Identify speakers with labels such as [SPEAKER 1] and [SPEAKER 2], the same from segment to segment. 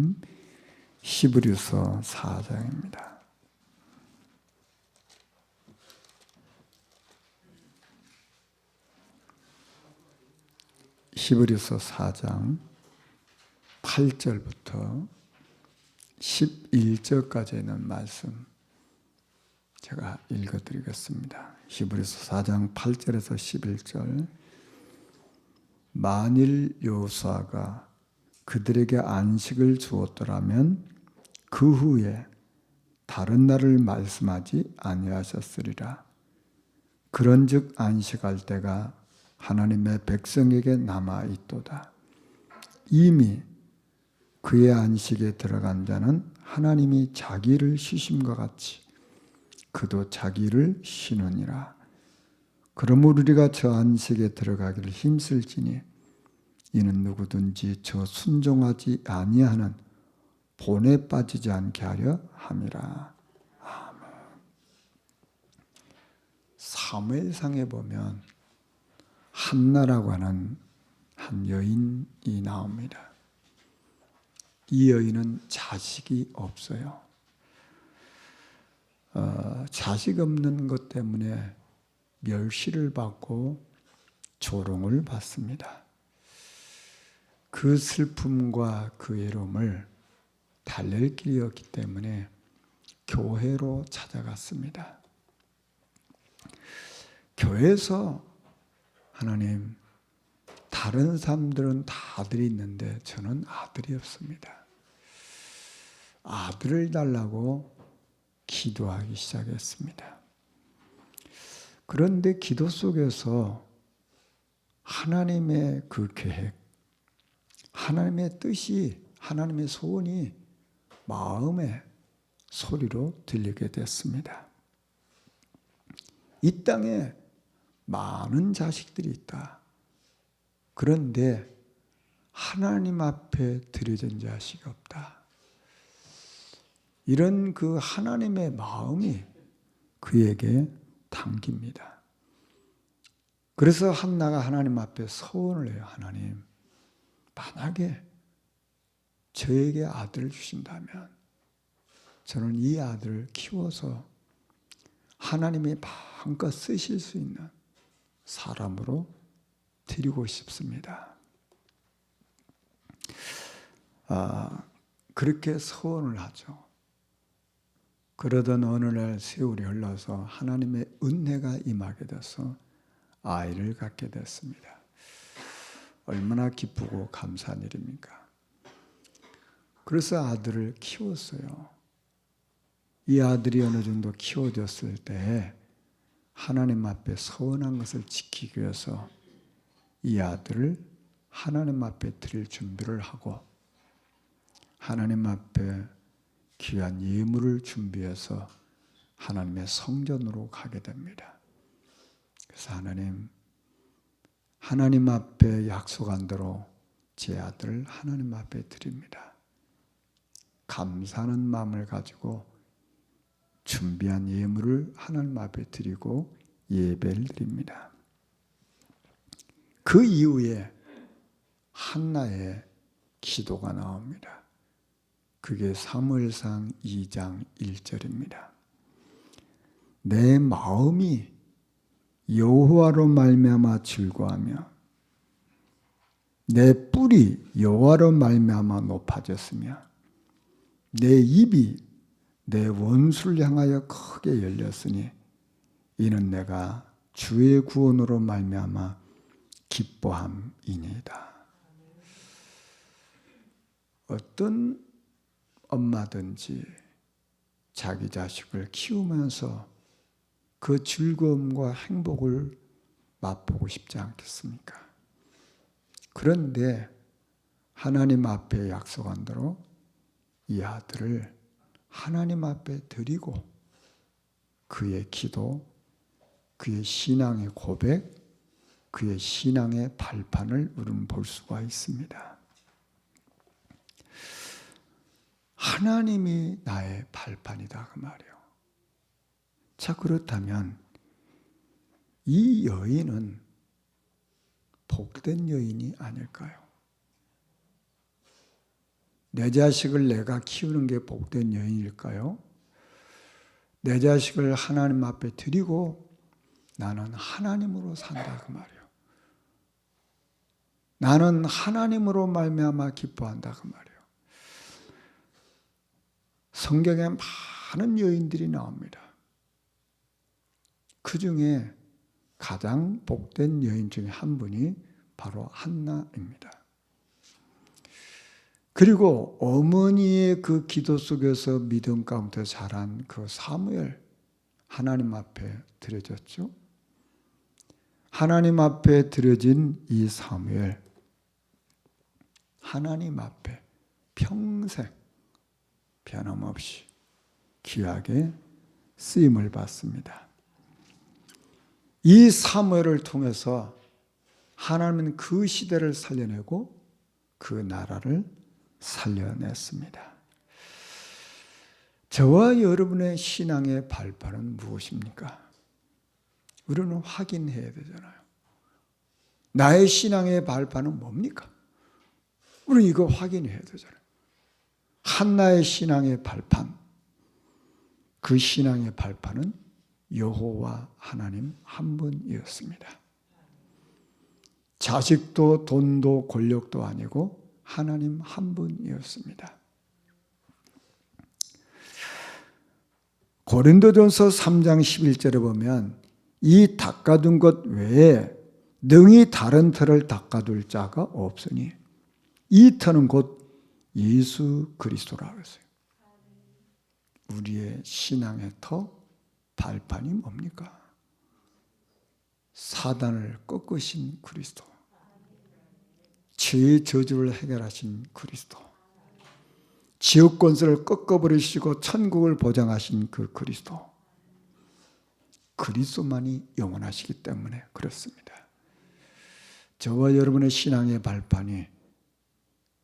[SPEAKER 1] 말씀 히브리서 4장입니다. 히브리서 4장 8절부터 11절까지 있는 말씀 제가 읽어드리겠습니다. 히브리서 4장 8절에서 11절. 만일 여호수아가 그들에게 안식을 주었더라면 그 후에 다른 날을 말씀하지 아니하셨으리라. 그런즉 안식할 때가 하나님의 백성에게 남아 있도다. 이미 그의 안식에 들어간 자는 하나님이 자기를 쉬심과 같이 그도 자기를 쉬느니라. 그러므로 우리가 저 안식에 들어가기를 힘쓸지니 이는 누구든지 저 순종하지 아니하는 본에 빠지지 않게 하려 함이라. 아멘. 사무엘상에 보면 한나라고 하는 한 여인이 나옵니다. 이 여인은 자식이 없어요. 자식 없는 것 때문에 멸시를 받고 조롱을 받습니다. 그 슬픔과 그 외로움을 달랠 길이 없기 때문에 교회로 찾아갔습니다. 교회에서 하나님, 다른 사람들은 다 아들이 있는데 저는 아들이 없습니다. 아들을 달라고 기도하기 시작했습니다. 그런데 기도 속에서 하나님의 그 계획, 하나님의 뜻이, 하나님의 소원이 마음의 소리로 들리게 됐습니다. 이 땅에 많은 자식들이 있다. 그런데 하나님 앞에 드려진 자식이 없다. 이런 그 하나님의 마음이 그에게 당깁니다. 그래서 한나가 하나님 앞에 서원을 해요. 하나님, 만약에 저에게 아들을 주신다면 저는 이 아들을 키워서 하나님이 마음껏 쓰실 수 있는 사람으로 드리고 싶습니다. 그렇게 서원을 하죠. 그러던 어느 날 세월이 흘러서 하나님의 은혜가 임하게 돼서 아이를 갖게 됐습니다. 얼마나 기쁘고 감사한 일입니까? 그래서 아들을 키웠어요. 이 아들이 어느 정도 키워졌을 때 하나님 앞에 서원한 것을 지키기 위해서 이 아들을 하나님 앞에 드릴 준비를 하고 하나님 앞에 귀한 예물을 준비해서 하나님의 성전으로 가게 됩니다. 그래서 하나님 앞에 약속한 대로 제 아들을 하나님 앞에 드립니다. 감사하는 마음을 가지고 준비한 예물을 하나님 앞에 드리고 예배를 드립니다. 그 이후에 한나의 기도가 나옵니다. 그게 사무엘상 2장 1절입니다. 내 마음이 여호와로 말미암아 즐거워하며 내 뿔이 여호와로 말미암아 높아졌으며 내 입이 내 원수를 향하여 크게 열렸으니 이는 내가 주의 구원으로 말미암아 기뻐함이니이다. 어떤 엄마든지 자기 자식을 키우면서 그 즐거움과 행복을 맛보고 싶지 않겠습니까? 그런데 하나님 앞에 약속한 대로 이 아들을 하나님 앞에 드리고 그의 기도, 그의 신앙의 고백, 그의 신앙의 발판을 우리는 볼 수가 있습니다. 하나님이 나의 발판이다 그 말이에요. 자, 그렇다면 이 여인은 복된 여인이 아닐까요? 내 자식을 내가 키우는 게 복된 여인일까요? 내 자식을 하나님 앞에 드리고 나는 하나님으로 산다 그 말이에요. 나는 하나님으로 말미암아 기뻐한다 그 말이에요. 성경에 많은 여인들이 나옵니다. 그 중에 가장 복된 여인 중에 한 분이 바로 한나입니다. 그리고 어머니의 그 기도 속에서 믿음 가운데 자란 그 사무엘, 하나님 앞에 드려졌죠. 하나님 앞에 드려진 이 사무엘, 하나님 앞에 평생 변함없이 귀하게 쓰임을 받습니다. 이 사무엘을 통해서 하나님은 그 시대를 살려내고 그 나라를 살려냈습니다. 저와 여러분의 신앙의 발판은 무엇입니까? 우리는 확인해야 되잖아요. 나의 신앙의 발판은 뭡니까? 우리는 이거 확인해야 되잖아요. 한나의 신앙의 발판, 그 신앙의 발판은 여호와 하나님 한 분이었습니다. 자식도 돈도 권력도 아니고 하나님 한 분이었습니다. 고린도전서 3장 11절에 보면 이 닦아둔 것 외에 능히 다른 터를 닦아둘 자가 없으니 이 터는 곧 예수 그리스도라고 했어요. 우리의 신앙의 터, 발판이 뭡니까? 사단을 꺾으신 그리스도, 죄의 저주를 해결하신 그리스도, 지옥 권세를 꺾어버리시고 천국을 보장하신 그 그리스도, 그리스도만이 영원하시기 때문에 그렇습니다. 저와 여러분의 신앙의 발판이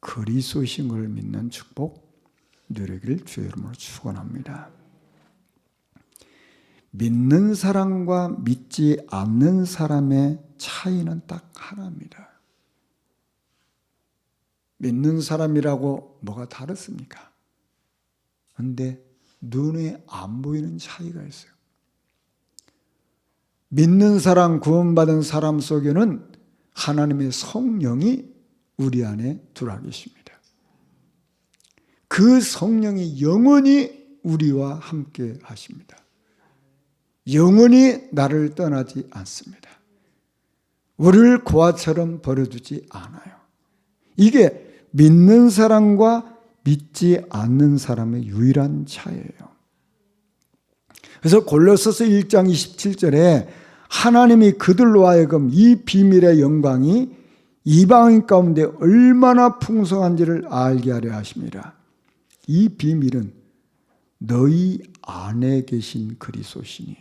[SPEAKER 1] 그리스도이신 걸 믿는 축복 누리기를 주의 이름으로 축원합니다. 믿는 사람과 믿지 않는 사람의 차이는 딱 하나입니다. 믿는 사람이라고 뭐가 다르습니까? 그런데 눈에 안 보이는 차이가 있어요. 믿는 사람, 구원받은 사람 속에는 하나님의 성령이 우리 안에 들어와 계십니다. 그 성령이 영원히 우리와 함께 하십니다. 영원히 나를 떠나지 않습니다. 우리를 고아처럼 버려두지 않아요. 이게 믿는 사람과 믿지 않는 사람의 유일한 차이예요. 그래서 골로새서 1장 27절에 하나님이 그들로 하여금 이 비밀의 영광이 이방인 가운데 얼마나 풍성한지를 알게 하려 하십니다. 이 비밀은 너희 안에 계신 그리스도시니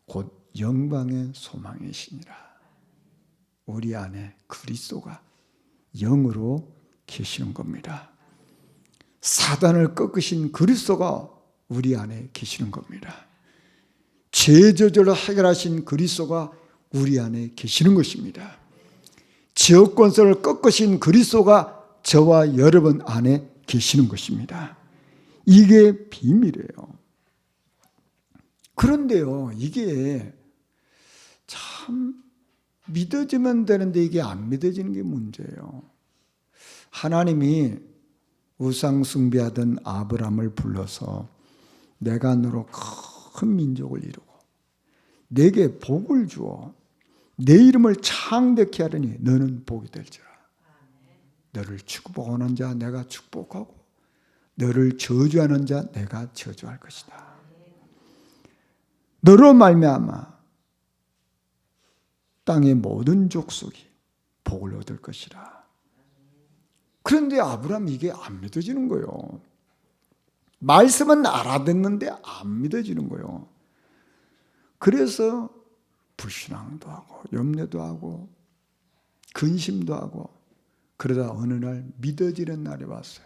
[SPEAKER 1] 곧 영광의 소망이시니라. 우리 안에 그리스도가 영으로 계시는 겁니다. 사단을 꺾으신 그리스도가 우리 안에 계시는 겁니다. 죄 저주를 해결하신 그리스도가 우리 안에 계시는 것입니다. 지옥 권세를 꺾으신 그리스도가 저와 여러분 안에 계시는 것입니다. 이게 비밀이에요. 그런데요, 이게 참 믿어지면 되는데 이게 안 믿어지는 게 문제예요. 하나님이 우상 숭배하던 아브라함을 불러서 내가 너로 큰 민족을 이루고 내게 복을 주어 내 이름을 창대케 하려니 너는 복이 될지라. 너를 축복하는 자 내가 축복하고 너를 저주하는 자 내가 저주할 것이다. 너로 말미암아 땅의 모든 족속이 복을 얻을 것이라. 그런데 아브라함이 이게 안 믿어지는 거예요. 말씀은 알아듣는데 안 믿어지는 거예요. 그래서 불신앙도 하고 염려도 하고 근심도 하고 그러다 어느 날 믿어지는 날이 왔어요.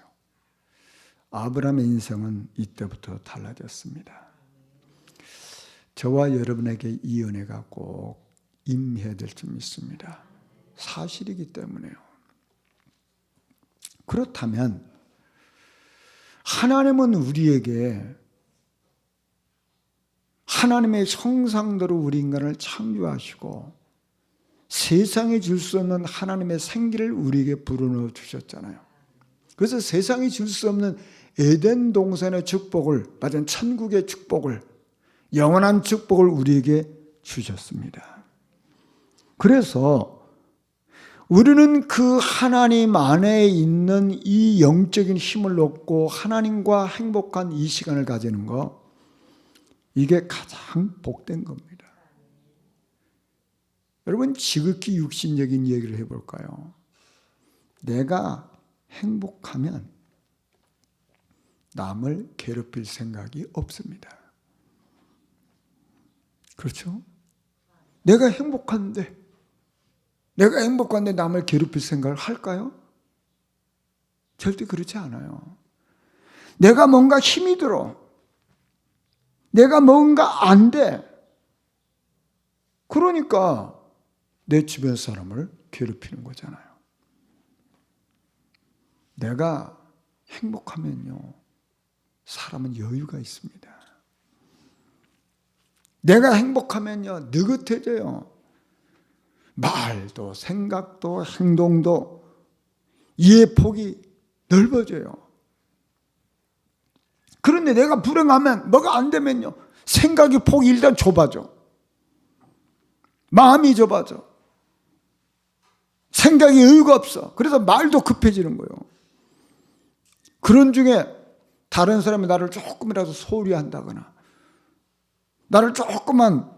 [SPEAKER 1] 아브라함의 인생은 이때부터 달라졌습니다. 저와 여러분에게 이 은혜가 꼭 임해야 될 줄 믿습니다. 사실이기 때문에요. 그렇다면 하나님은 우리에게 하나님의 형상대로 우리 인간을 창조하시고 세상에 줄 수 없는 하나님의 생기를 우리에게 불어넣어 주셨잖아요. 그래서 세상에 줄 수 없는 에덴 동산의 축복을, 맞은 천국의 축복을, 영원한 축복을 우리에게 주셨습니다. 그래서 우리는 그 하나님 안에 있는 이 영적인 힘을 얻고 하나님과 행복한 이 시간을 가지는 거, 이게 가장 복된 겁니다. 여러분, 지극히 육신적인 얘기를 해볼까요? 내가 행복하면 남을 괴롭힐 생각이 없습니다. 그렇죠? 내가 행복한데 남을 괴롭힐 생각을 할까요? 절대 그렇지 않아요. 내가 뭔가 힘이 들어. 내가 뭔가 안 돼. 그러니까 내 주변 사람을 괴롭히는 거잖아요. 내가 행복하면요, 사람은 여유가 있습니다. 내가 행복하면요, 느긋해져요. 말도, 생각도, 행동도 이해 폭이 넓어져요. 그런데 내가 불행하면, 뭐가 안 되면요, 생각의 폭이 일단 좁아져. 마음이 좁아져. 생각이 여유가 없어. 그래서 말도 급해지는 거예요. 그런 중에 다른 사람이 나를 조금이라도 소홀히 한다거나 나를 조금만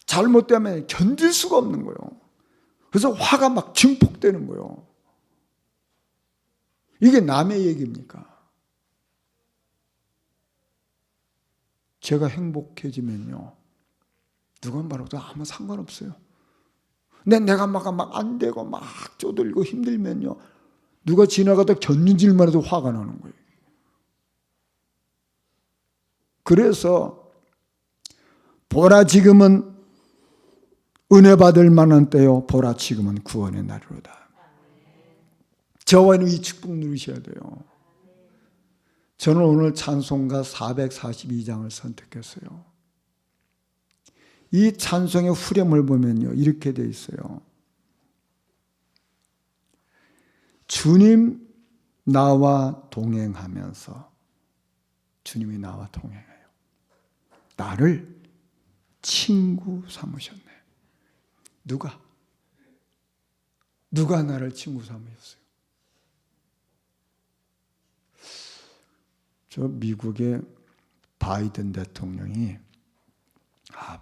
[SPEAKER 1] 잘못되면 견딜 수가 없는 거예요. 그래서 화가 막 증폭되는 거예요. 이게 남의 얘기입니까? 제가 행복해지면요, 누가 말해도 아무 상관없어요. 내가 막 안 되고 막 쪼들고 힘들면요, 누가 지나가다 견눈질만 해도 화가 나는 거예요. 그래서 보라 지금은 은혜 받을 만한 때요, 보라 지금은 구원의 날이로다. 저와는 이 축복 누리셔야 돼요. 저는 오늘 찬송가 442장을 선택했어요. 이 찬송의 후렴을 보면요, 이렇게 돼 있어요. 주님 나와 동행하면서, 주님이 나와 동행해요. 나를 친구 삼으셨네. 누가 나를 친구 삼으셨어요? 저 미국의 바이든 대통령이,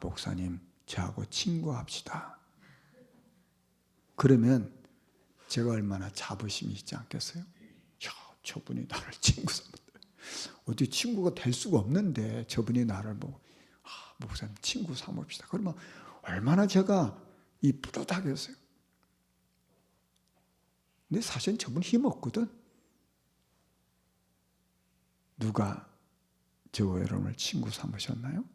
[SPEAKER 1] 목사님, 저하고 친구합시다. 그러면 제가 얼마나 자부심이 있지 않겠어요? 저분이 나를 친구 삼았다. 어떻게 친구가 될 수가 없는데 저분이 나를 보고, 목사님 친구 삼읍시다. 그러면 얼마나 제가 뿌듯하겠어요. 근데 사실은 저분 힘 없거든. 누가 저와 여러분을 친구 삼으셨나요?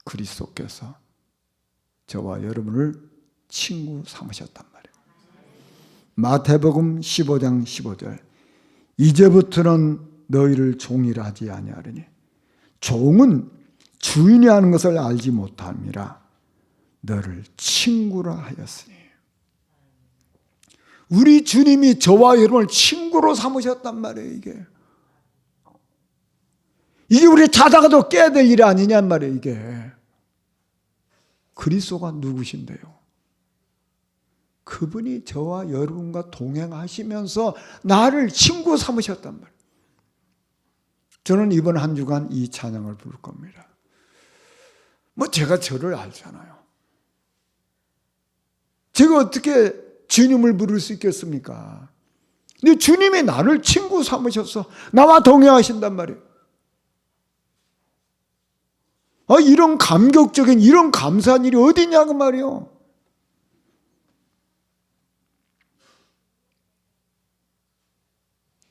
[SPEAKER 1] 그리스도께서 저와 여러분을 친구 삼으셨단 말이에요. 마태복음 15장 15절, 이제부터는 너희를 종이라 하지 아니하리니 종은 주인이 하는 것을 알지 못함이라 너를 친구라 하였으니. 우리 주님이 저와 여러분을 친구로 삼으셨단 말이에요. 이게 우리 자다가도 깨야 될 일이 아니냔 말이에요. 이게 그리스도가 누구신데요? 그분이 저와 여러분과 동행하시면서 나를 친구 삼으셨단 말이에요. 저는 이번 한 주간 이 찬양을 부를 겁니다. 제가 저를 알잖아요. 제가 어떻게 주님을 부를 수 있겠습니까? 근데 주님이 나를 친구 삼으셔서 나와 동행하신단 말이에요. 이런 감격적인, 이런 감사한 일이 어디 있냐고 말이에요.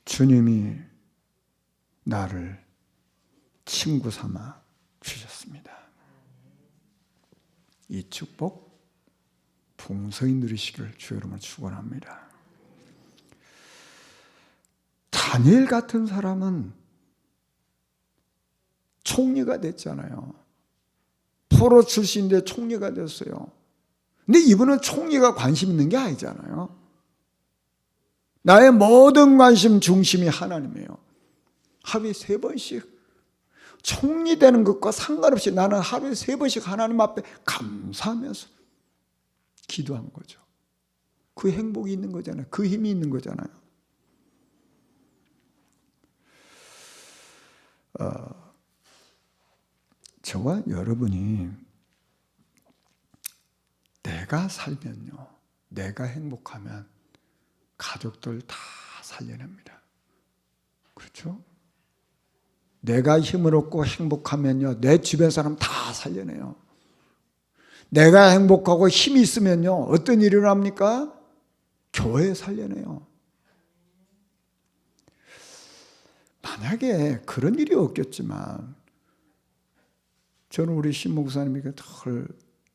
[SPEAKER 1] 주님이 나를 친구 삼아 주셨습니다. 이 축복 풍성히 누리시기를 주 여러분 축원합니다. 다니엘 같은 사람은 총리가 됐잖아요. 포로 출신인데 총리가 됐어요. 근데 이분은 총리가 관심 있는 게 아니잖아요. 나의 모든 관심 중심이 하나님이에요. 하루에 3번씩 총리 되는 것과 상관없이 나는 하루에 3번씩 하나님 앞에 감사하면서 기도한 거죠. 그 행복이 있는 거잖아요. 그 힘이 있는 거잖아요. 저와 여러분이 내가 살면요, 내가 행복하면 가족들 다 살려냅니다. 그렇죠? 내가 힘을 얻고 행복하면요, 내 주변 사람 다 살려내요. 내가 행복하고 힘이 있으면요, 어떤 일이 일어납니까? 교회 살려내요. 만약에 그런 일이 없겠지만 저는 우리 신 목사님이 늘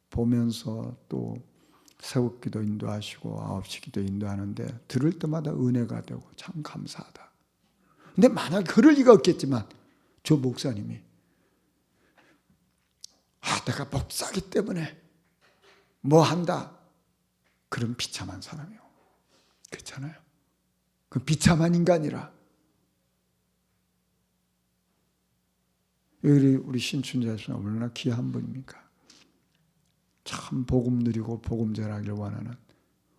[SPEAKER 1] 보면서 또 새벽기도 인도하시고 9시 기도 인도하는데 들을 때마다 은혜가 되고 참 감사하다. 근데 만약 그럴 리가 없겠지만 저 목사님이 내가 목사기 때문에 뭐 한다. 그런 비참한 사람이요. 그렇잖아요. 그 비참한 인간이라. 우리 신춘자 씨는 얼마나 귀한 분입니까? 참 복음 누리고 복음 전하기를 원하는,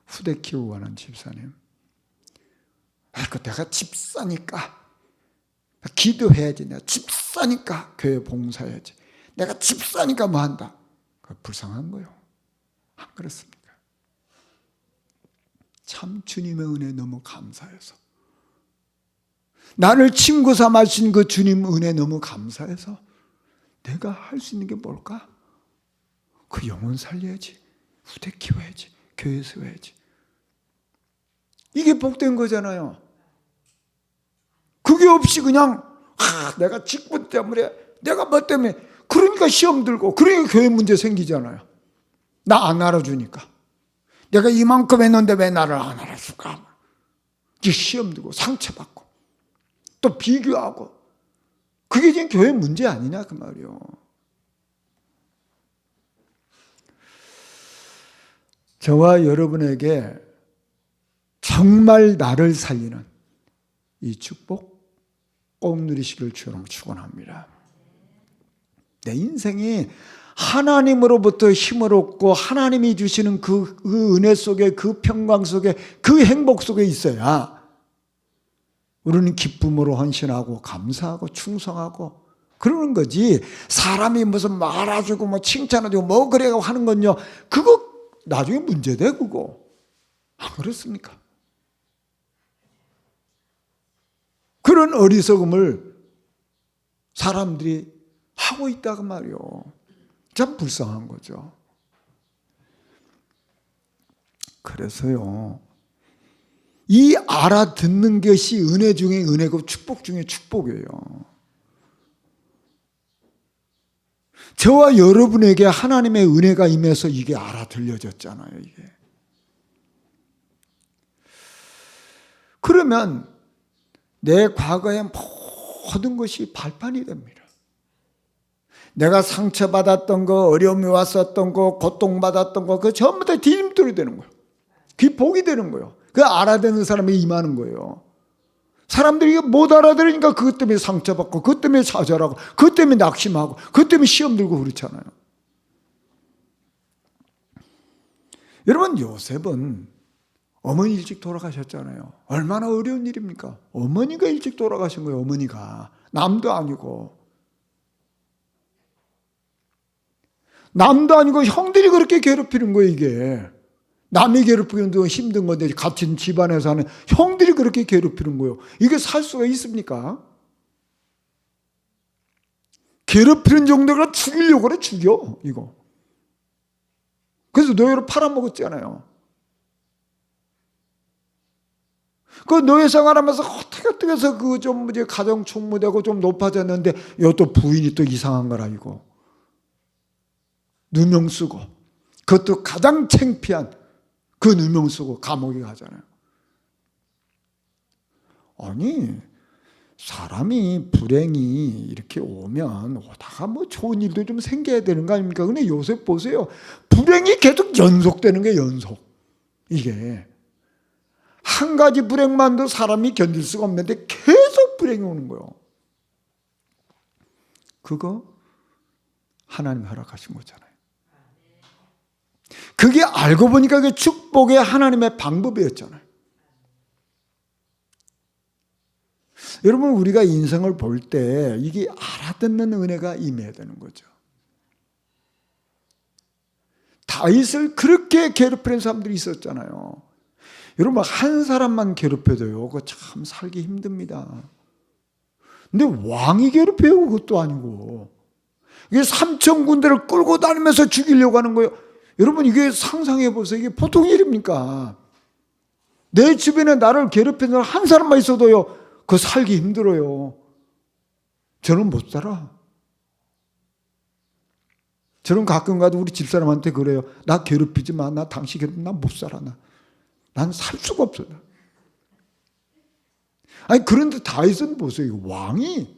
[SPEAKER 1] 후대 키우고 하는 집사님. 내가 집사니까 기도해야지. 내가 집사니까 교회 봉사해야지. 내가 집사니까 뭐 한다. 불쌍한 거요. 안 그렇습니까? 참 주님의 은혜 너무 감사해서, 나를 친구 삼으신 그 주님 은혜 너무 감사해서 내가 할 수 있는 게 뭘까? 그 영혼 살려야지. 후대 키워야지. 교회 세워야지. 이게 복된 거잖아요. 그게 없이 그냥 내가 직분 때문에, 내가 뭐 때문에, 그러니까 시험 들고, 그러니까 교회 문제 생기잖아요. 나 안 알아주니까. 내가 이만큼 했는데 왜 나를 안 알아줄까? 이게 시험 들고 상처받고 또 비교하고, 그게 지금 교회 문제 아니냐 그 말이요. 저와 여러분에게 정말 나를 살리는 이 축복 꼭 누리시길 주로 축원합니다. 내 인생이 하나님으로부터 힘을 얻고 하나님이 주시는 그 은혜 속에, 그 평강 속에, 그 행복 속에 있어야 우리는 기쁨으로 헌신하고 감사하고 충성하고 그러는 거지. 사람이 무슨 말아주고 뭐 칭찬해주고 뭐 그래고 하는 건요, 그거 나중에 문제돼. 그거 안 그렇습니까? 그런 어리석음을 사람들이 하고 있다고 말이요. 참 불쌍한 거죠. 그래서요, 이 알아듣는 것이 은혜 중에 은혜고 축복 중에 축복이에요. 저와 여러분에게 하나님의 은혜가 임해서 이게 알아들려졌잖아요. 이게. 그러면 내 과거의 모든 것이 발판이 됩니다. 내가 상처받았던 거, 어려움이 왔었던 거, 고통받았던 거, 그거 전부 다 디딤돌이 되는 거예요. 그게 복이 되는 거예요. 그 알아듣는 사람이 임하는 거예요. 사람들이 못 알아들으니까 그것 때문에 상처받고, 그것 때문에 좌절하고, 그것 때문에 낙심하고, 그것 때문에 시험 들고 그렇잖아요. 여러분, 요셉은 어머니 일찍 돌아가셨잖아요. 얼마나 어려운 일입니까? 어머니가 일찍 돌아가신 거예요. 어머니가. 남도 아니고. 남도 아니고 형들이 그렇게 괴롭히는 거예요. 이게. 남이 괴롭히는 건 힘든 건데 같은 집안에서 하는 형들이 그렇게 괴롭히는 거예요. 이게 살 수가 있습니까? 괴롭히는 정도가 죽이려고 그래. 죽여 이거. 그래서 노예로 팔아먹었잖아요. 그 노예 생활하면서 어떻게 해서 그 좀 이제 가정 총무되고 좀 높아졌는데 이것도 부인이 또 이상한 거라 이거. 누명 쓰고, 그것도 가장 창피한 그 누명 쓰고 감옥에 가잖아요. 아니, 사람이 불행이 이렇게 오면 오다가 뭐 좋은 일도 좀 생겨야 되는 거 아닙니까? 근데 요새 보세요. 불행이 계속 연속되는 게 연속. 이게 한 가지 불행만도 사람이 견딜 수가 없는데 계속 불행이 오는 거예요. 그거 하나님이 허락하신 거잖아요. 그게 알고 보니까 그게 축복의 하나님의 방법이었잖아요. 여러분, 우리가 인생을 볼 때 이게 알아듣는 은혜가 임해야 되는 거죠. 다윗을 그렇게 괴롭히는 사람들이 있었잖아요. 여러분, 한 사람만 괴롭혀도요, 그거 참 살기 힘듭니다. 근데 왕이 괴롭혀요, 그것도 아니고. 이게 3천 군대를 끌고 다니면서 죽이려고 하는 거예요. 여러분, 이게 상상해 보세요. 이게 보통 일입니까? 내 주변에 나를 괴롭히는 사람 한 사람만 있어도요, 그거 살기 힘들어요. 저는 못 살아. 저는 가끔 가도 우리 집사람한테 그래요. 나 괴롭히지 마. 나 당신 괴롭히면 나 못 살아. 난 살 수가 없어. 아니, 그런데 다윗은 보세요. 왕이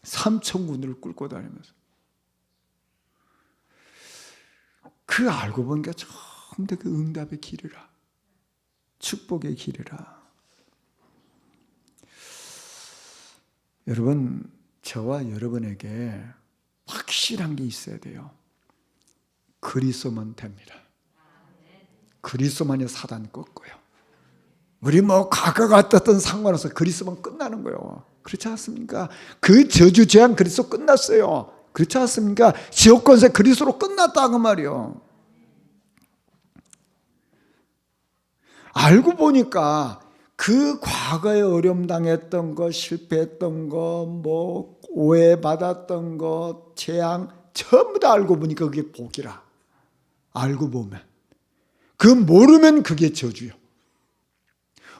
[SPEAKER 1] 3천 군을 끌고 다니면서. 그 알고 보니까 처음부터 그 응답의 길이라. 축복의 길이라. 여러분, 저와 여러분에게 확실한 게 있어야 돼요. 그리스도만 됩니다. 그리스도만이 사단 꺾고요. 우리 뭐 과거가 어떻든 상관없어. 그리스도만 끝나는 거예요. 그렇지 않습니까? 그 저주 재앙 그리스도 끝났어요. 그렇지 않습니까? 지옥 권세 그리스도로 끝났다 그 말이요. 알고 보니까 그 과거에 어려움 당했던 거, 실패했던 거, 뭐 오해받았던 거, 재앙 전부 다 알고 보니까 그게 복이라. 알고 보면. 그 모르면 그게 저주요.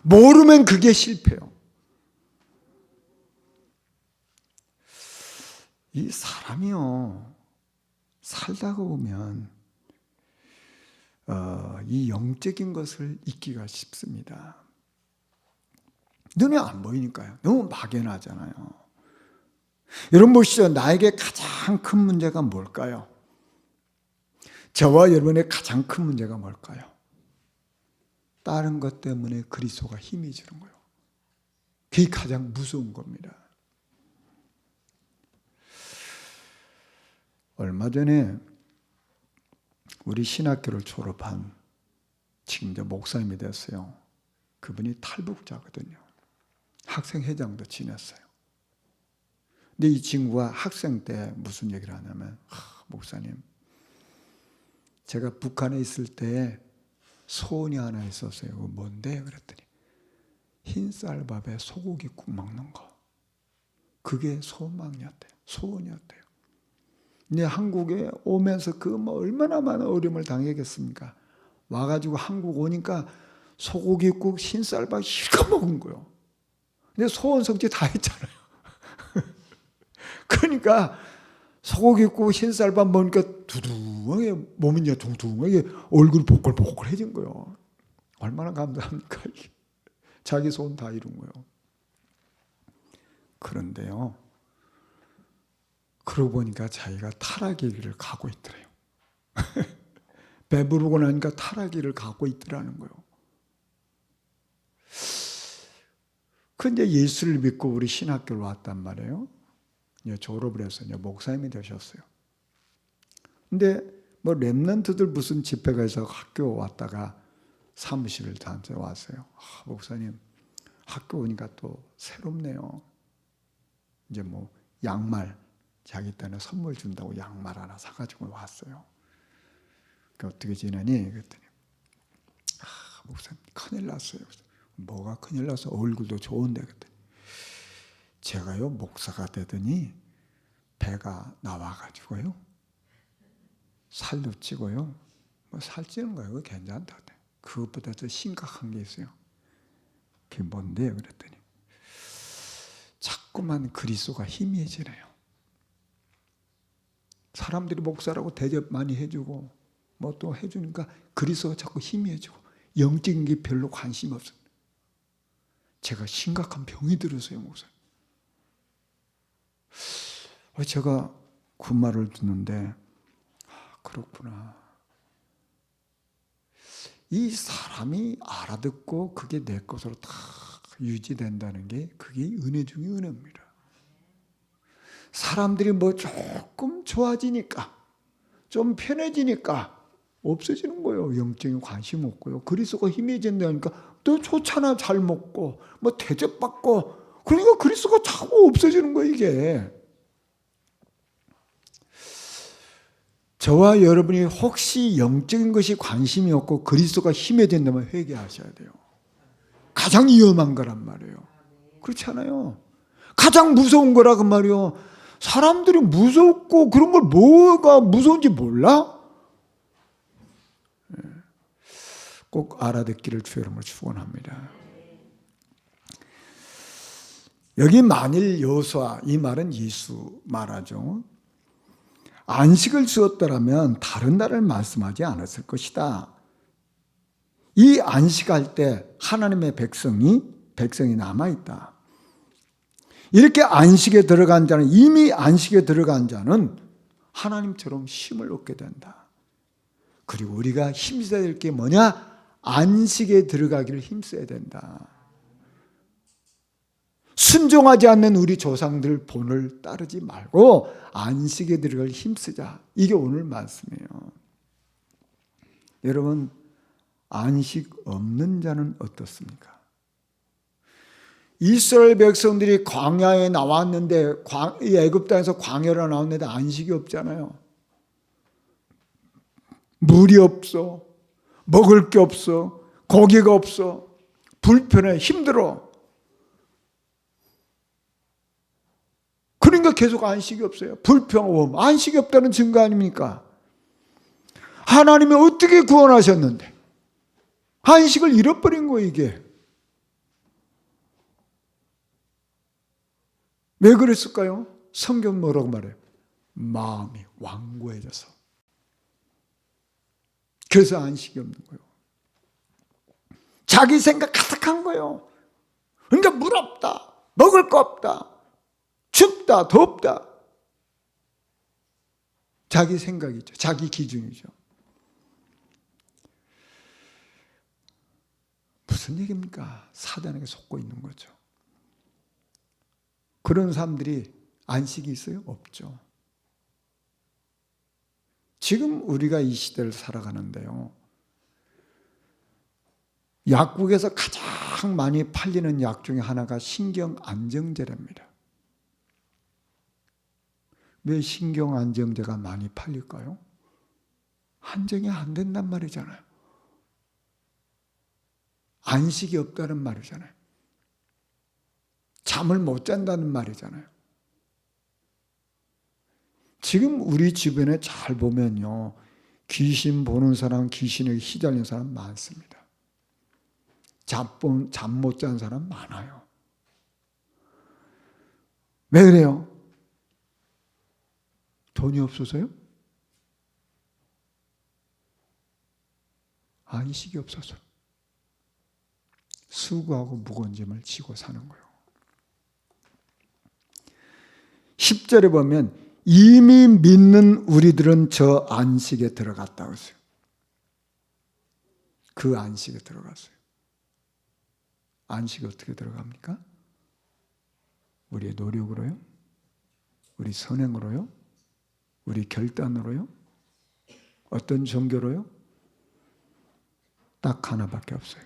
[SPEAKER 1] 모르면 그게 실패요. 이 사람이요, 살다가 보면 이 영적인 것을 잊기가 쉽습니다. 눈에 안 보이니까요. 너무 막연하잖아요. 여러분 보시죠. 나에게 가장 큰 문제가 뭘까요? 저와 여러분의 가장 큰 문제가 뭘까요? 다른 것 때문에 그리스도가 힘이 주는 거예요. 그게 가장 무서운 겁니다. 얼마 전에 우리 신학교를 졸업한 지금 이제 목사님이 됐어요. 그분이 탈북자거든요. 학생회장도 지냈어요. 근데 이 친구가 학생 때 무슨 얘기를 하냐면, 목사님, 제가 북한에 있을 때 소원이 하나 있었어요. 그거 뭔데? 그랬더니 흰쌀밥에 소고기국 먹는 거. 그게 소망이었대요. 소원이었대요. 근데 한국에 오면서 그 뭐 얼마나 많은 어려움을 당했겠습니까? 와가지고 한국 오니까 소고기국 흰쌀밥 실컷 먹은 거예요. 근데 소원 성취 다 했잖아요. 그러니까 소고기국 흰쌀밥 먹으니까 두둥하게 몸이 이제 둥둥하게 얼굴 보글보글해진 거예요. 얼마나 감사합니까? 자기 소원 다 이룬 거예요. 그런데요, 그러고 보니까 자기가 타락의 길을 가고 있더래요. 배부르고 나니까 타락의 길을 가고 있더라는 거예요. 근데 예수를 믿고 우리 신학교를 왔단 말이에요. 이제 졸업을 해서 이제 목사님이 되셨어요. 근데 뭐 랩런트들 무슨 집회가 있어 학교 왔다가 사무실을 저한테 왔어요. 목사님, 학교 오니까 또 새롭네요. 이제 뭐 양말, 자기 때는 선물 준다고 양말 하나 사가지고 왔어요. 어떻게 지내니? 그랬더니 목사님 큰일 났어요. 뭐가 큰일 나서? 얼굴도 좋은데. 그랬더니 제가요 목사가 되더니 배가 나와가지고요 살도 찌고요 뭐 살찌는 거예요. 그거 괜찮다. 그것보다 더 심각한 게 있어요. 그게 뭔데요? 그랬더니 자꾸만 그리스도가 희미해지네요. 사람들이 목사라고 대접 많이 해주고 뭐 또 해주니까 그리스도가 자꾸 희미해지고 영적인 게 별로 관심이 없어요. 제가 심각한 병이 들었어요, 목사님. 제가 그 말을 듣는데 그렇구나. 이 사람이 알아듣고 그게 내 것으로 다 유지된다는 게 그게 은혜 중에 은혜입니다. 사람들이 뭐 조금 좋아지니까 좀 편해지니까 없어지는 거예요. 영적인 관심 없고요. 그리스도가 힘해진다니까 또 좋잖아. 잘 먹고 뭐 대접받고 그러니까 그리스도가 자꾸 없어지는 거예요. 이게. 저와 여러분이 혹시 영적인 것이 관심이 없고 그리스도가 힘해진다면 회개하셔야 돼요. 가장 위험한 거란 말이에요. 그렇지 않아요? 가장 무서운 거라고 말이에요. 사람들이 무섭고 그런 걸 뭐가 무서운지 몰라? 꼭 알아듣기를 주의 이름으로 축원합니다. 여기 만일 여호수아, 이 말은 예수 말하죠. 안식을 주었더라면 다른 날을 말씀하지 않았을 것이다. 이 안식할 때 하나님의 백성이 남아있다. 이렇게 안식에 들어간 자는, 이미 안식에 들어간 자는 하나님처럼 쉼을 얻게 된다. 그리고 우리가 힘써야 될 게 뭐냐? 안식에 들어가기를 힘써야 된다. 순종하지 않는 우리 조상들 본을 따르지 말고 안식에 들어갈 힘쓰자. 이게 오늘 말씀이에요. 여러분, 안식 없는 자는 어떻습니까? 이스라엘 백성들이 광야에 나왔는데, 애굽 땅에서 광야로 나왔는데 안식이 없잖아요. 물이 없어, 먹을 게 없어, 고기가 없어, 불편해, 힘들어. 그러니까 계속 안식이 없어요. 불평함, 안식이 없다는 증거 아닙니까? 하나님이 어떻게 구원하셨는데 안식을 잃어버린 거예요. 이게 왜 그랬을까요? 성경 뭐라고 말해요? 마음이 완고해져서. 그래서 안식이 없는 거예요. 자기 생각 가득한 거예요. 그러니까 물 없다, 먹을 거 없다, 춥다, 덥다. 자기 생각이죠. 자기 기준이죠. 무슨 얘기입니까? 사단에게 속고 있는 거죠. 그런 사람들이 안식이 있어요? 없죠. 지금 우리가 이 시대를 살아가는데요. 약국에서 가장 많이 팔리는 약 중에 하나가 신경안정제랍니다. 왜 신경안정제가 많이 팔릴까요? 안정이 안 된단 말이잖아요. 안식이 없다는 말이잖아요. 잠을 못 잔다는 말이잖아요. 지금 우리 주변에 잘 보면요, 귀신 보는 사람, 귀신에게 휘달린 사람 많습니다. 잠 못 잔 사람 많아요. 왜 그래요? 돈이 없어서요? 안식이 없어서. 수고하고 무거운 짐을 지고 사는 거예요. 10절에 보면 이미 믿는 우리들은 저 안식에 들어갔다고 했어요. 그 안식에 들어갔어요. 안식에 어떻게 들어갑니까? 우리의 노력으로요? 우리 선행으로요? 우리 결단으로요? 어떤 종교로요? 딱 하나밖에 없어요.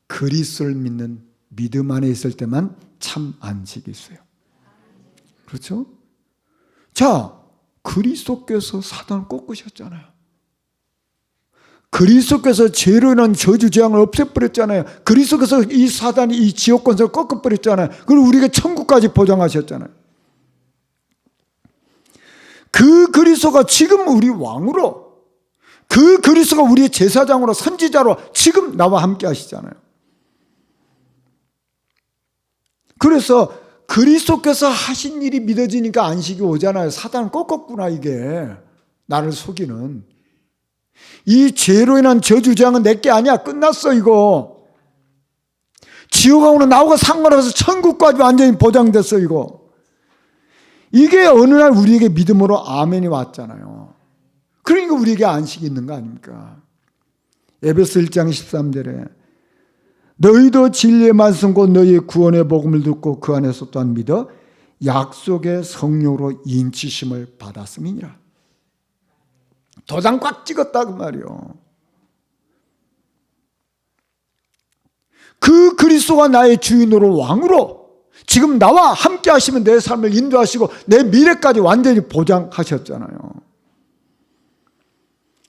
[SPEAKER 1] 그리스도를 믿는 믿음 안에 있을 때만 참 안식이 있어요. 그렇죠? 자, 그리스도께서 사단을 꺾으셨잖아요. 그리스도께서 죄로 인한 저주재앙을 없애버렸잖아요. 그리스도께서 이 사단이 이 지옥 권세를 꺾어버렸잖아요. 그리고 우리에게 천국까지 보장하셨잖아요. 그 그리스도가 지금 우리 왕으로, 그 그리스도가 우리의 제사장으로, 선지자로 지금 나와 함께 하시잖아요. 그래서 그리스도께서 하신 일이 믿어지니까 안식이 오잖아요. 사단을 꺾었구나, 이게. 나를 속이는. 이 죄로 인한 저주장은 내게 아니야. 끝났어, 이거. 지옥하고는 나하고 상관없어서 천국까지 완전히 보장됐어, 이거. 이게 어느 날 우리에게 믿음으로 아멘이 왔잖아요. 그러니까 우리에게 안식이 있는 거 아닙니까? 에베소 1장 13절에 너희도 진리의 말씀 곧 너희의 구원의 복음을 듣고 그 안에서 또한 믿어 약속의 성령으로 인치심을 받았음이니라. 도장 꽉 찍었다 그 말이요. 그 그리스도가 나의 주인으로 왕으로 지금 나와 함께 하시면 내 삶을 인도하시고 내 미래까지 완전히 보장하셨잖아요.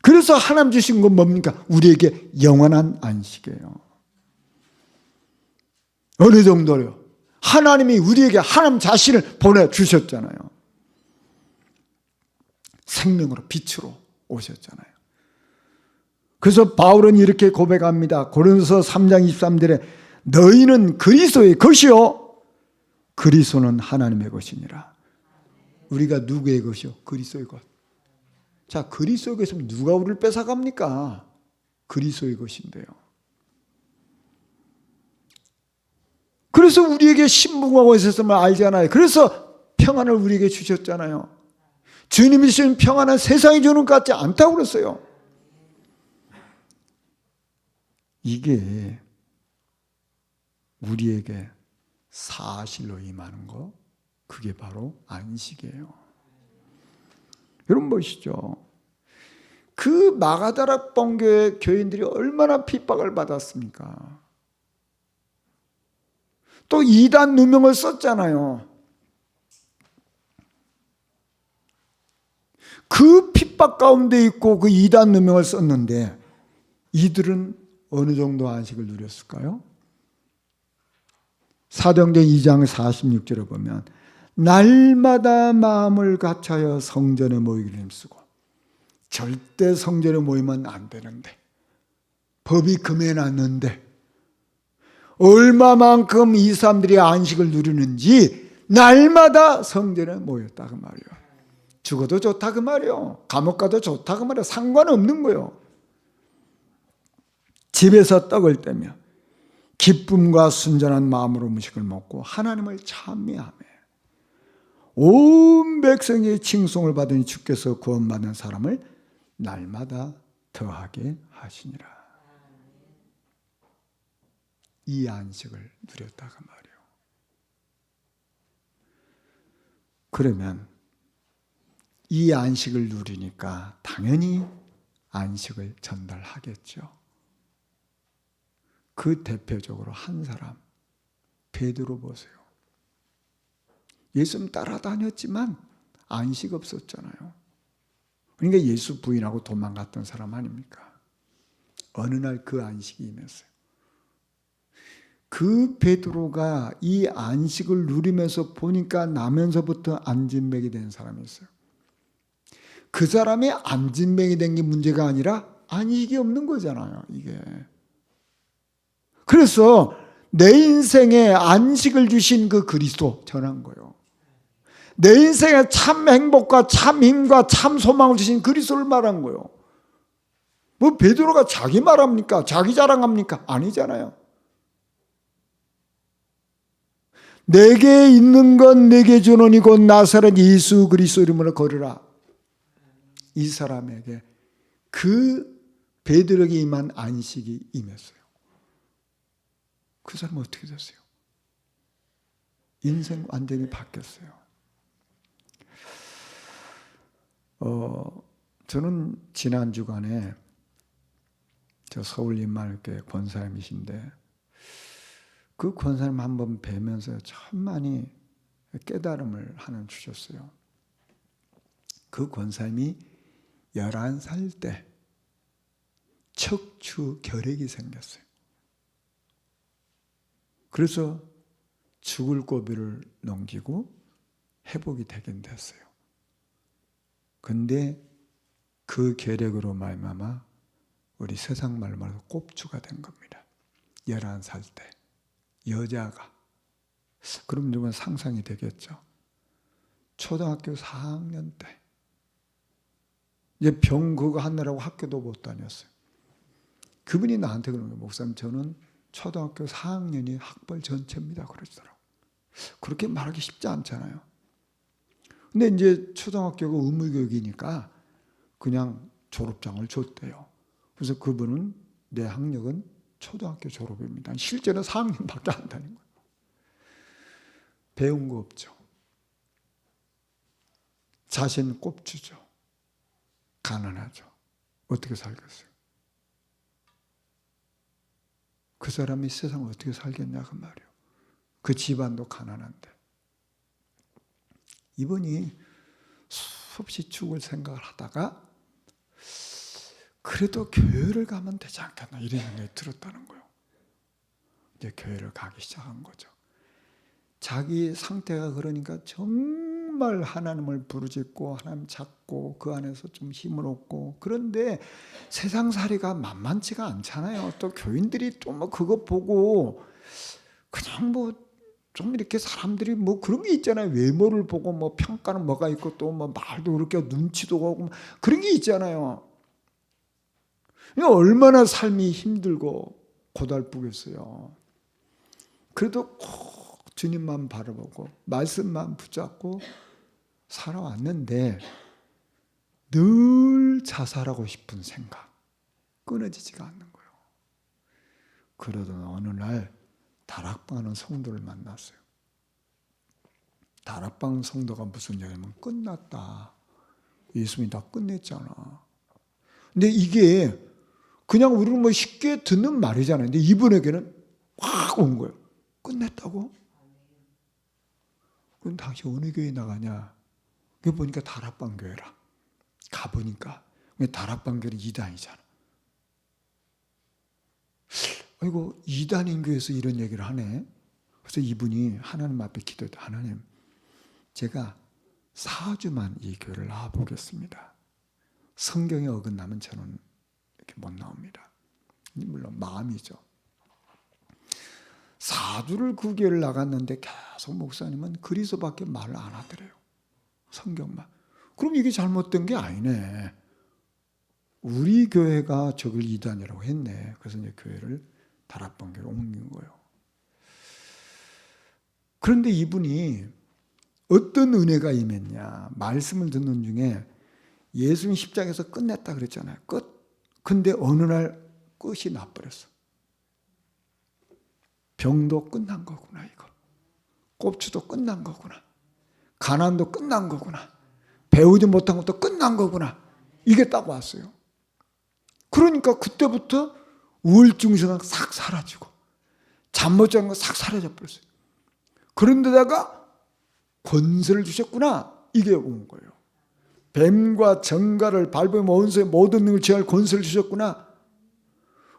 [SPEAKER 1] 그래서 하나님 주신 건 뭡니까? 우리에게 영원한 안식이에요. 어느 정도요? 하나님이 우리에게 하나님 자신을 보내주셨잖아요. 생명으로 빛으로 오셨잖아요. 그래서 바울은 이렇게 고백합니다. 고린도서 3장 23절에 너희는 그리스도의 것이요 그리스도는 하나님의 것이니라. 우리가 누구의 것이요? 그리스도의 것. 자, 그리스도의 것이면 누가 우리를 뺏어갑니까? 그리스도의 것인데요. 그래서 우리에게 신분과 있었음을 알잖아요. 그래서 평안을 우리에게 주셨잖아요. 주님이 주신 평안은 세상이 주는 것 같지 않다고 그랬어요. 이게 우리에게 사실로 임하는 거, 그게 바로 안식이에요. 여러분 보시죠. 그 마가다락 본교의 교인들이 얼마나 핍박을 받았습니까? 또 이단 누명을 썼잖아요. 그 핍박 가운데 있고 그 이단 누명을 썼는데 이들은 어느 정도 안식을 누렸을까요? 사도행전 2장 46절에 보면 날마다 마음을 같이하여 성전에 모이기를 힘쓰고 절대 성전에 모이면 안 되는데 법이 금해놨는데 얼마만큼 이 사람들이 안식을 누리는지 날마다 성전에 모였다 그 말이에요. 죽어도 좋다 그 말이에요. 감옥 가도 좋다 그 말이에요. 상관없는 거예요. 집에서 떡을 떼며 기쁨과 순전한 마음으로 음식을 먹고 하나님을 찬미하며 온 백성의 칭송을 받으니 주께서 구원받는 사람을 날마다 더하게 하시니라. 이 안식을 누렸다 그 말이에요. 그러면 이 안식을 누리니까 당연히 안식을 전달하겠죠. 그 대표적으로 한 사람 베드로 보세요. 예수님 따라다녔지만 안식 없었잖아요. 그러니까 예수 부인하고 도망갔던 사람 아닙니까? 어느 날 그 안식이 임했어요. 그 베드로가 이 안식을 누리면서 보니까 나면서부터 안진뱅이 된 사람이 있어요. 그 사람이 안진뱅이 된 게 문제가 아니라 안식이 없는 거잖아요, 이게. 그래서 내 인생에 안식을 주신 그 그리스도 전한 거예요. 내 인생에 참 행복과 참 힘과 참 소망을 주신 그리스도를 말한 거예요. 뭐 베드로가 자기 말합니까? 자기 자랑합니까? 아니잖아요. 내게 있는 건 내게 주노니 곧 나사렛 예수 그리스도 이름으로 걸으라. 이 사람에게 그 베드로에게 임한 안식이 임했어요. 그 사람은 어떻게 됐어요? 인생 완전히 바뀌었어요. 저는 지난 주간에 저 서울 임마을교회 권사님이신데 그 권사님 한번 뵈면서 참 많이 깨달음을 하나 주셨어요. 그 권사님이 11살 때 척추 결핵이 생겼어요. 그래서 죽을 고비를 넘기고 회복이 되긴 됐어요. 근데 그 결핵으로 말미암아 우리 세상 말로 말해서 꼽주가 된 겁니다. 11살 때 여자가. 그럼 누군 상상이 되겠죠. 초등학교 4학년 때 이제 병 그거 하느라고 학교도 못 다녔어요. 그분이 나한테 그러는 거예요. 목사님 저는 초등학교 4학년이 학벌 전체입니다. 그러시더라고요. 그렇게 말하기 쉽지 않잖아요. 근데 이제 초등학교가 의무교육이니까 그냥 졸업장을 줬대요. 그래서 그분은 내 학력은 초등학교 졸업입니다. 실제로 4학년밖에 안 다닌 거예요. 배운 거 없죠. 자신 꼽주죠. 가난하죠. 어떻게 살겠어요? 그 사람이 세상을 어떻게 살겠냐 그 말이에요. 그 집안도 가난한데. 이분이 수없이 죽을 생각을 하다가 그래도 교회를 가면 되지 않겠나 이런 생각이 들었다는 거예요. 이제 교회를 가기 시작한 거죠. 자기 상태가 그러니까 정말 하나님을 부르짖고 하나님 찾고 그 안에서 좀 힘을 얻고, 그런데 세상살이가 만만치가 않잖아요. 또 교인들이 또 뭐 그거 보고 그냥 뭐 좀 이렇게 사람들이 뭐 그런 게 있잖아요. 외모를 보고 뭐 평가는 뭐가 있고 또 뭐 말도 그렇게 눈치도 가고 그런 게 있잖아요. 얼마나 삶이 힘들고 고달프겠어요. 그래도 꼭 주님만 바라보고 말씀만 붙잡고 살아왔는데 늘 자살하고 싶은 생각 끊어지지가 않는 거예요. 그러던 어느 날 다락방하는 성도를 만났어요. 다락방 성도가 무슨 얘기냐면 끝났다. 예수님이 다 끝냈잖아. 근데 이게 그냥 우리는 뭐 쉽게 듣는 말이잖아요. 근데 이분에게는 확 온 거예요. 끝냈다고? 그럼 당신 어느 교회 나가냐? 그거 보니까 다락방 교회라. 가보니까 다락방 교회는 이단이잖아. 아이고 이단인 교회에서 이런 얘기를 하네. 그래서 이분이 하나님 앞에 기도했다. 하나님, 제가 4주만 이 교회를 나와보겠습니다. 성경에 어긋나면 저는 이렇게 못 나옵니다. 물론 마음이죠. 4주를 그 교회를 나갔는데 계속 목사님은 그리스도밖에 말을 안 하더래요. 성경만. 그럼 이게 잘못된 게 아니네. 우리 교회가 저걸 이단이라고 했네. 그래서 이제 교회를 다락방 교회로 옮긴 거예요. 그런데 이분이 어떤 은혜가 임했냐. 말씀을 듣는 중에 예수님 십자가에서 끝냈다 그랬잖아요. 끝. 근데 어느 날 끝이 나버렸어. 병도 끝난 거구나 이거. 꼽주도 끝난 거구나. 가난도 끝난 거구나. 배우지 못한 것도 끝난 거구나. 이게 딱 왔어요. 그러니까 그때부터 우울증세가 싹 사라지고 잠 못 자는 거 싹 사라져 버렸어요. 그런데다가 권세를 주셨구나. 이게 온 거예요. 뱀과 정갈을 밟으면 원수의 모든 능을 취할 권세를 주셨구나.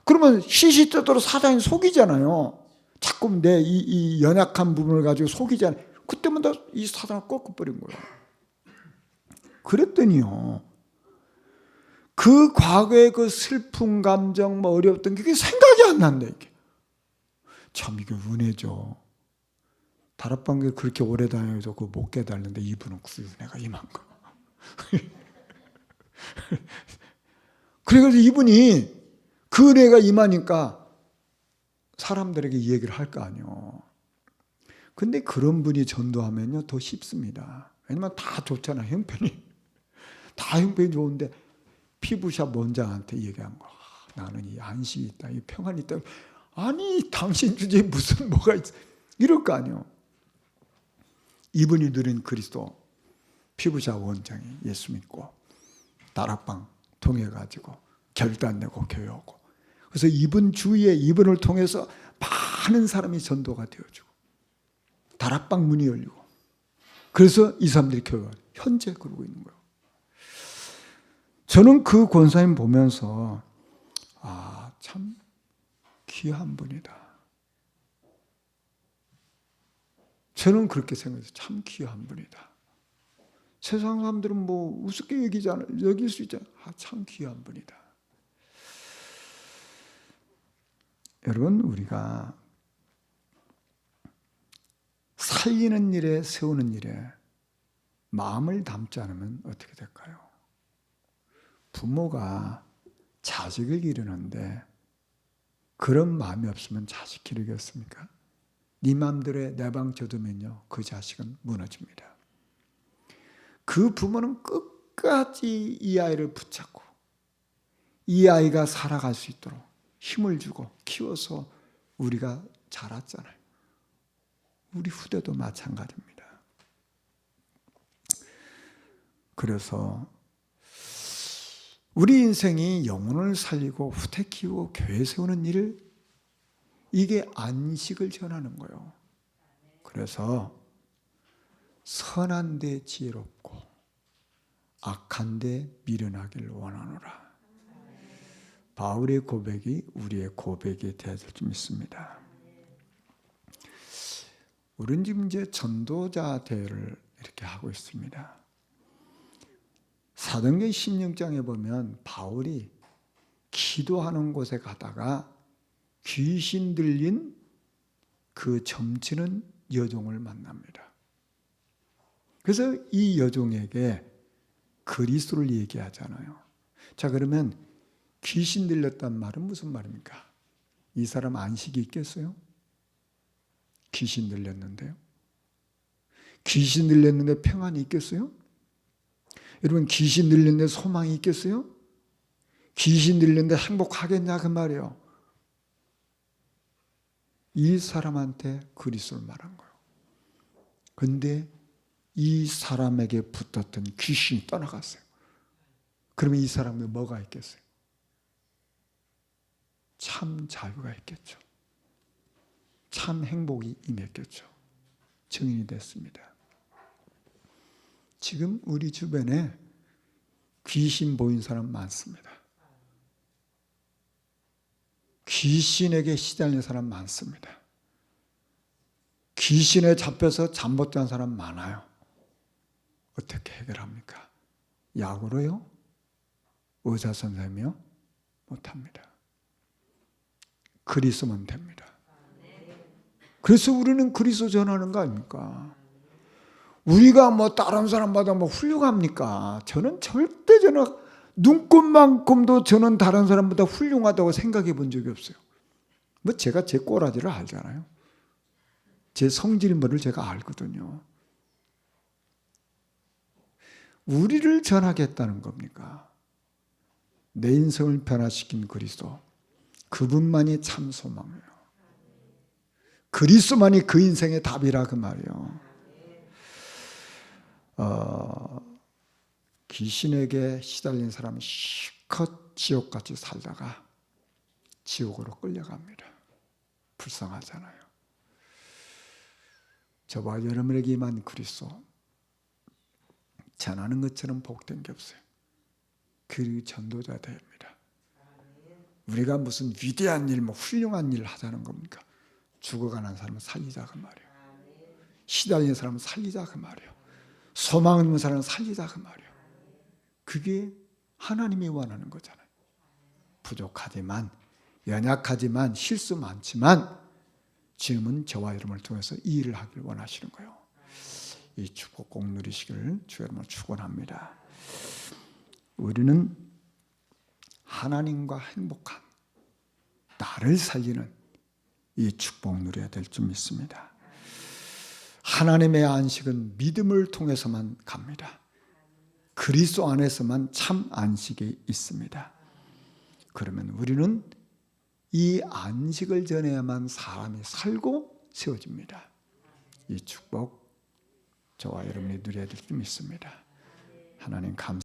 [SPEAKER 1] 그러면 시시때때로 사단이 속이잖아요. 자꾸 내 이 연약한 부분을 가지고 속이잖아요. 그때마다 이 사단을 꺾어버린 거예요. 그랬더니요, 그 과거의 그 슬픈 감정, 뭐 어려웠던 게 생각이 안 난다, 이게. 참, 이게 은혜죠. 다락방에 그렇게 오래 다녀도 그거 못 깨달는데 이분은 그 은혜가 임한 거. 그래서 이분이 그 은혜가 임하니까 사람들에게 이 얘기를 할 거 아니에요. 근데 그런 분이 전도하면요, 더 쉽습니다. 왜냐면 다 좋잖아, 형편이. 다 형편이 좋은데 피부샵 원장한테 얘기한 거. 나는 이 안식이 있다, 이 평안이 있다. 아니, 당신 주제에 무슨 뭐가 있어. 이럴 거 아니에요. 이분이 누린 그리스도 피부샵 원장이 예수 믿고 다락방 통해 가지고 결단 내고 교회 오고. 그래서 이분 주위에 이분을 통해서 많은 사람이 전도가 되어지고 다락방 문이 열리고, 그래서 이 사람들이 교회가 현재 그러고 있는 거예요. 저는 그 권사님 보면서 참 귀한 분이다. 저는 그렇게 생각해서 참 귀한 분이다. 세상 사람들은 뭐 우습게 여길 수 있잖아요. 참 귀한 분이다. 여러분, 우리가 살리는 일에, 세우는 일에 마음을 담지 않으면 어떻게 될까요? 부모가 자식을 기르는데 그런 마음이 없으면 자식 기르겠습니까? 네 맘대로 내 방 져두면요, 그 자식은 무너집니다. 그 부모는 끝까지 이 아이를 붙잡고 이 아이가 살아갈 수 있도록 힘을 주고 키워서 우리가 자랐잖아요. 우리 후대도 마찬가지입니다. 그래서 우리 인생이 영혼을 살리고 후대 키우고 교회 세우는 일, 이게 안식을 전하는 거예요. 그래서 선한데 지혜롭고 악한데 미련하길 원하노라. 바울의 고백이 우리의 고백이 되어야 될 줄 믿습니다. 우리는 지금 이제 전도자 대회를 이렇게 하고 있습니다. 사도행전 16장에 보면 바울이 기도하는 곳에 가다가 귀신 들린 그 점치는 여종을 만납니다. 그래서 이 여종에게 그리스도를 얘기하잖아요. 자, 그러면 귀신 들렸단 말은 무슨 말입니까? 이 사람 안식이 있겠어요? 귀신 들렸는데요. 귀신 들렸는데 평안이 있겠어요? 여러분, 귀신 들렸는데 소망이 있겠어요? 귀신 들렸는데 행복하겠냐 그 말이에요. 이 사람한테 그리스도를 말한 거예요. 근데 이 사람에게 붙었던 귀신이 떠나갔어요. 그러면 이 사람에 뭐가 있겠어요? 참 자유가 있겠죠. 참 행복이 임했겠죠. 증인이 됐습니다. 지금 우리 주변에 귀신 보인 사람 많습니다. 귀신에게 시달린 사람 많습니다. 귀신에 잡혀서 잠 못 자는 사람 많아요. 어떻게 해결합니까? 약으로요? 의사 선생님이요? 못합니다. 그리스도만 됩니다. 그래서 우리는 그리스도 전하는 거 아닙니까? 우리가 뭐 다른 사람보다 뭐 훌륭합니까? 저는 절대 눈꼽만큼도 저는 다른 사람보다 훌륭하다고 생각해 본 적이 없어요. 뭐 제가 제 꼬라지를 알잖아요. 제 성질물을 제가 알거든요. 우리를 전하겠다는 겁니까? 내 인생을 변화시킨 그리스도, 그분만이 참 소망이에요. 그리스도만이 그 인생의 답이라 그 말이에요. 귀신에게 시달린 사람은 실컷 지옥같이 살다가 지옥으로 끌려갑니다. 불쌍하잖아요. 저와 여러분에게 임한 그리스도 전하는 것처럼 복된 게 없어요. 그 전도자 됩니다. 우리가 무슨 위대한 일, 뭐 훌륭한 일을 하자는 겁니까? 죽어가는 사람은 살리자 그 말이에요. 시달리는 사람은 살리자 그 말이에요. 소망 없는 사람은 살리자 그 말이에요. 그게 하나님이 원하는 거잖아요. 부족하지만, 연약하지만, 실수 많지만 지금은 저와 여러분을 통해서 이 일을 하길 원하시는 거예요. 이 축복 꼭 누리시기를 주 여러분을 축원합니다. 우리는 하나님과 행복한 나를 살리는 이 축복 누려야 될 줄 믿습니다. 하나님의 안식은 믿음을 통해서만 갑니다. 그리스도 안에서만 참 안식이 있습니다. 그러면 우리는 이 안식을 전해야만 사람이 살고 세워집니다. 이 축복 저와 여러분이 누려야 될 줄 믿습니다. 하나님 감사합니다.